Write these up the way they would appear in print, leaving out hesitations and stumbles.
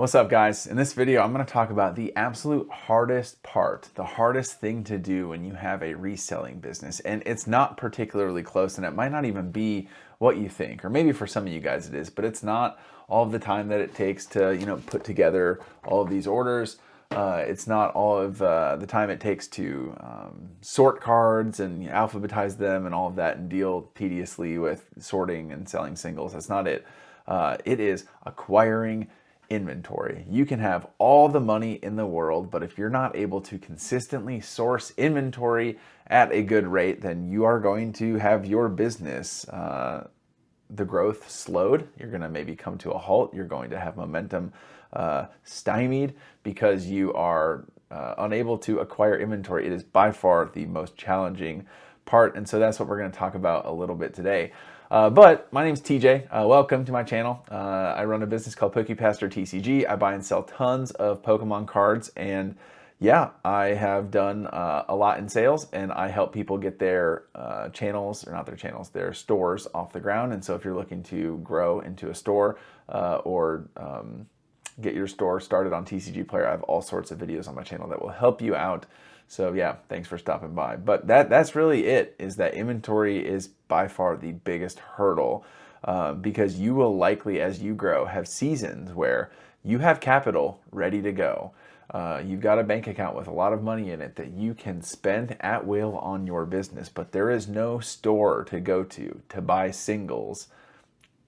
What's up, guys? In this video, I'm going to talk about the absolute hardest part, the hardest thing to do when you have a reselling business. And it's not particularly close, and it might not even be what you think, or maybe for some of you guys it is, but it's not all of the time that it takes to, put together all of these orders. It's not all of the time it takes to sort cards and alphabetize them and all of that and deal tediously with sorting and selling singles. That's not it. It is acquiring inventory. You can have all the money in the world, but if you're not able to consistently source inventory at a good rate, then you are going to have your business, the growth slowed. You're going to maybe come to a halt. You're going to have momentum stymied because you are unable to acquire inventory. It is by far the most challenging part, and so that's what we're going to talk about a little bit today. But my name's TJ. Welcome to my channel. I run a business called Pokepaster TCG. I buy and sell tons of Pokemon cards, and yeah, I have done a lot in sales, and I help people get their channels, or not their channels, their stores off the ground. And so if you're looking to grow into a store or get your store started on TCG Player, I have all sorts of videos on my channel that will help you out. So yeah, thanks for stopping by. But that's really it, is that inventory is by far the biggest hurdle because you will likely, as you grow, have seasons where you have capital ready to go. You've got a bank account with a lot of money in it that you can spend at will on your business, but there is no store to go to buy singles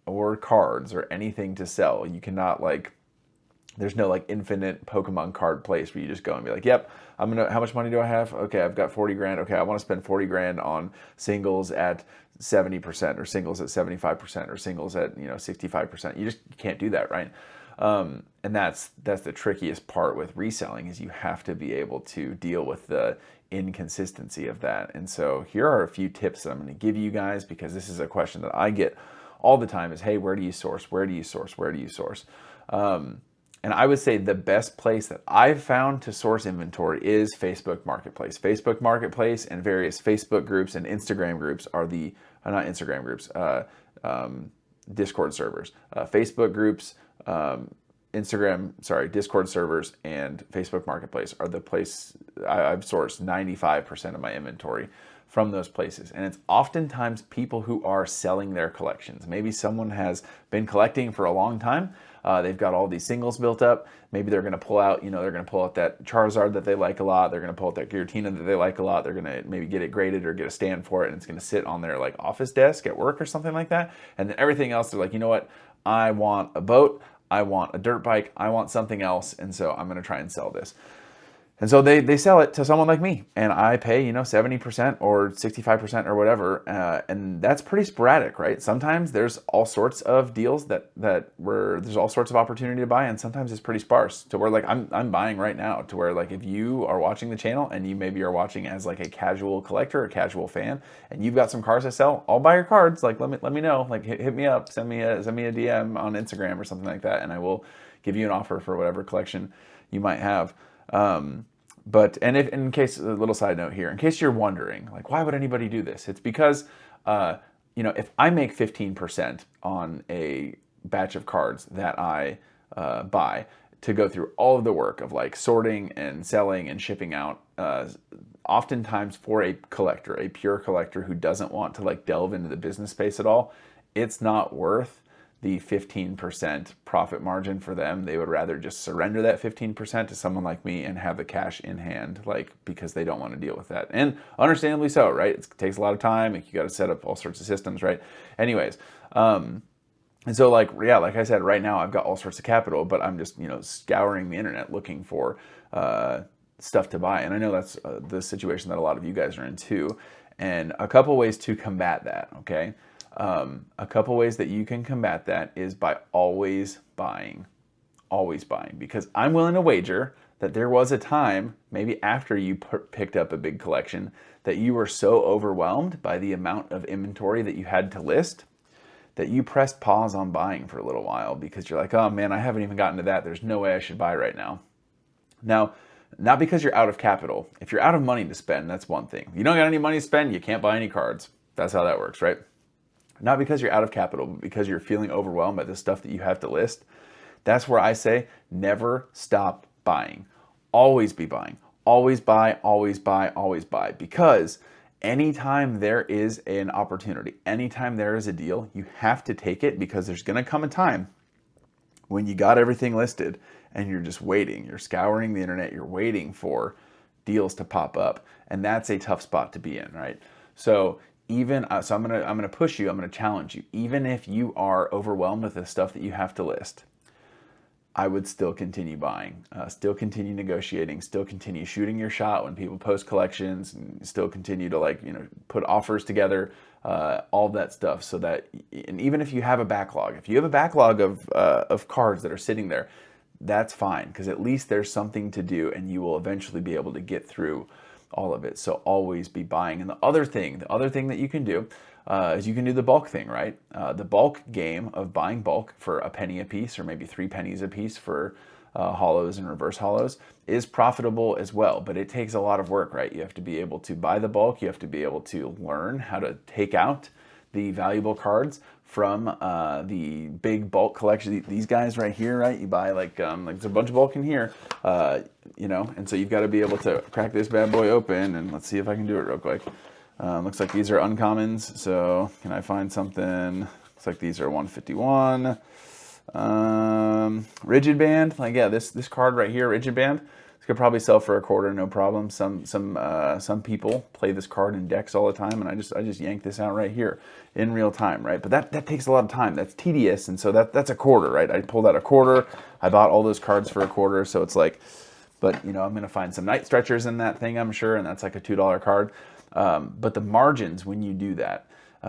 or cards or anything to sell. You cannot there's no infinite Pokemon card place where you just go and be like, yep, how much money do I have? Okay, I've got 40 grand. Okay, I want to spend 40 grand on singles at 70% or singles at 75% or singles at 65%. You can't do that, right? And that's the trickiest part with reselling, is you have to be able to deal with the inconsistency of that. And so here are a few tips that I'm going to give you guys, because this is a question that I get all the time, is, hey, where do you source? Where do you source? Where do you source? And I would say the best place that I've found to source inventory is Facebook Marketplace. Facebook Marketplace and various Facebook groups and Instagram groups are not Instagram groups, Discord servers. Facebook groups, Discord servers and Facebook Marketplace are the place I've sourced 95% of my inventory from those places. And it's oftentimes people who are selling their collections. Maybe someone has been collecting for a long time. They've got all these singles built up. Maybe they're going to pull out, that Charizard that they like a lot. They're going to pull out that Giratina that they like a lot. They're going to maybe get it graded or get a stand for it, and it's going to sit on their office desk at work or something like that. And then everything else, they're like, you know what? I want a boat. I want a dirt bike. I want something else. And so I'm going to try and sell this. And so they sell it to someone like me, and I pay 70% or 65% or whatever, and that's pretty sporadic, right? Sometimes there's all sorts of deals where there's all sorts of opportunity to buy, and sometimes it's pretty sparse, to where I'm buying right now, to where if you are watching the channel and you maybe are watching as a casual collector, a casual fan, and you've got some cards to sell, I'll buy your cards. Let me know, hit me up, send me a DM on Instagram or something like that, and I will give you an offer for whatever collection you might have. And if, in case, a little side note here, in case you're wondering, why would anybody do this? It's because, if I make 15% on a batch of cards that I buy to go through all of the work of sorting and selling and shipping out, oftentimes for a collector, a pure collector who doesn't want to delve into the business space at all, it's not worth the 15% profit margin for them. They would rather just surrender that 15% to someone like me and have the cash in hand, because they don't want to deal with that. And understandably so, right? It takes a lot of time. You got to set up all sorts of systems, right? Anyways, and so like I said, right now I've got all sorts of capital, but I'm just, scouring the internet looking for stuff to buy. And I know that's the situation that a lot of you guys are in too. And a couple ways to combat that, okay? A couple ways that you can combat that is by always buying, because I'm willing to wager that there was a time, maybe after you picked up a big collection, that you were so overwhelmed by the amount of inventory that you had to list that you pressed pause on buying for a little while, because you're like, oh man, I haven't even gotten to that. There's no way I should buy right now. Now, not because you're out of capital. If you're out of money to spend, that's one thing. If you don't got any money to spend, you can't buy any cards. That's how that works, right? Not because you're out of capital, but because you're feeling overwhelmed by the stuff that you have to list. That's where I say never stop buying. Always be buying. Always buy, always buy, always buy. Because anytime there is an opportunity, anytime there is a deal, you have to take it, because there's going to come a time when you got everything listed and you're just waiting. You're scouring the internet. You're waiting for deals to pop up. And that's a tough spot to be in, right? So I'm gonna push you. I'm gonna challenge you. Even if you are overwhelmed with the stuff that you have to list, I would still continue buying, still continue negotiating, still continue shooting your shot when people post collections, and still continue to put offers together, all that stuff. So that, and even if you have a backlog, of cards that are sitting there, that's fine, because at least there's something to do, and you will eventually be able to get through all of it. So always be buying. And the other thing that you can do is you can do the bulk thing, right? The bulk game of buying bulk for a penny a piece, or maybe 3 pennies a piece for hollows and reverse hollows, is profitable as well. But it takes a lot of work, right? You have to be able to buy the bulk. You have to be able to learn how to take out the valuable cards from the big bulk collection. These guys right here, right? You buy like there's a bunch of bulk in here, and so you've got to be able to crack this bad boy open. And let's see if I can do it real quick. Looks like these are uncommons. So can I find something? Looks like these are 151. Rigid band, this card right here, rigid band. This could probably sell for $0.25, no problem. Some people play this card in decks all the time, and I just yank this out right here in real time, right? But that takes a lot of time. That's tedious, and so that's $0.25, right? I pulled out $0.25. I bought all those cards for $0.25, so it's like, but I'm gonna find some night stretchers in that thing, I'm sure, and that's like a $2 card. But the margins when you do that,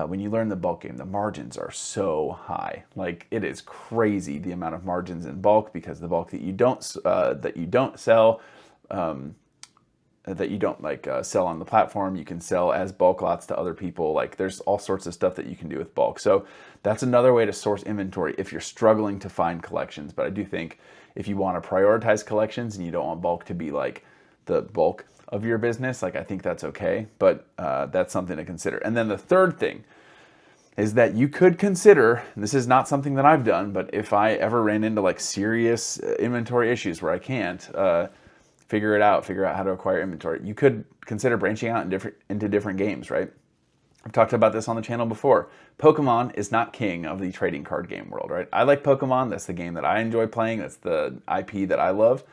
when you learn the bulk game, the margins are so high. Like, it is crazy the amount of margins in bulk, because the bulk that you don't sell, sell on the platform, you can sell as bulk lots to other people. Like, there's all sorts of stuff that you can do with bulk. So that's another way to source inventory if you're struggling to find collections. But I do think if you want to prioritize collections and you don't want bulk to be like the bulk of your business, like, I think that's okay, but that's something to consider. And then the third thing is that you could consider, and this is not something that I've done, but if I ever ran into like serious inventory issues where I can't figure out how to acquire inventory, you could consider branching out into different games, right? I've talked about this on the channel before. Pokemon is not king of the trading card game world, right? I like Pokemon. That's the game that I enjoy playing. That's the IP that I love.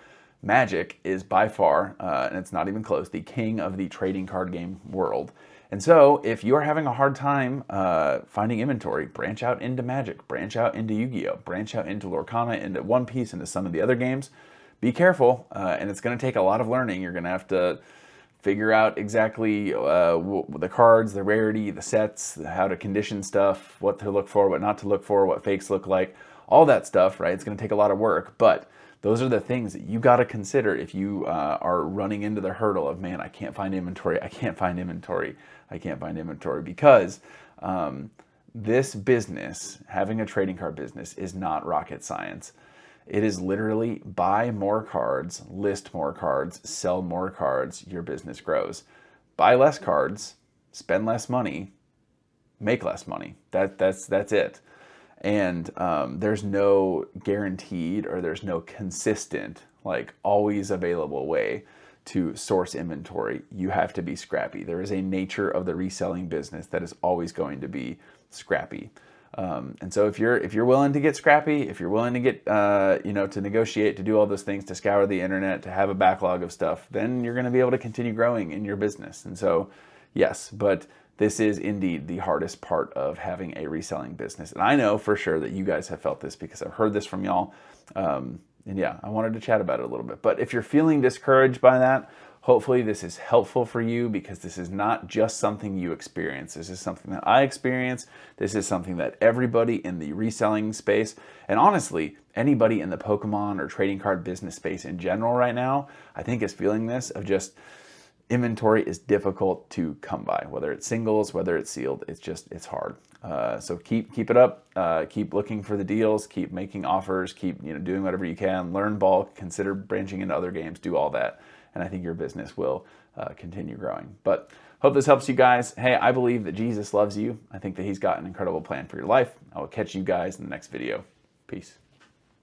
Magic is by far, and it's not even close, the king of the trading card game world. And so if you're having a hard time finding inventory, branch out into Magic, branch out into Yu-Gi-Oh!, branch out into Lorcana, into One Piece, into some of the other games. Be careful, and it's going to take a lot of learning. You're going to have to figure out exactly the cards, the rarity, the sets, how to condition stuff, what to look for, what not to look for, what fakes look like, all that stuff, right? It's going to take a lot of work, but those are the things that you got to consider if you are running into the hurdle of, man, I can't find inventory, because this business, having a trading card business, is not rocket science. It is literally buy more cards, list more cards, sell more cards, your business grows. Buy less cards, spend less money, make less money. That's it. And there's no guaranteed, or there's no consistent, like, always available way to source inventory. You have to be scrappy. There is a nature of the reselling business that is always going to be scrappy. And so if you're willing to get scrappy, if you're willing to get to negotiate, to do all those things, to scour the internet, to have a backlog of stuff, then you're going to be able to continue growing in your business. And so, yes, but this is indeed the hardest part of having a reselling business. And I know for sure that you guys have felt this, because I've heard this from y'all. And yeah, I wanted to chat about it a little bit. But if you're feeling discouraged by that, hopefully this is helpful for you, because this is not just something you experience. This is something that I experience. This is something that everybody in the reselling space, and honestly, anybody in the Pokemon or trading card business space in general right now, I think is feeling this, of just inventory is difficult to come by, whether it's singles, whether it's sealed. It's hard. So keep it up. Keep looking for the deals. Keep making offers. Keep doing whatever you can. Learn bulk. Consider branching into other games. Do all that, and I think your business will continue growing. But hope this helps you guys. Hey, I believe that Jesus loves you. I think that He's got an incredible plan for your life. I will catch you guys in the next video. Peace.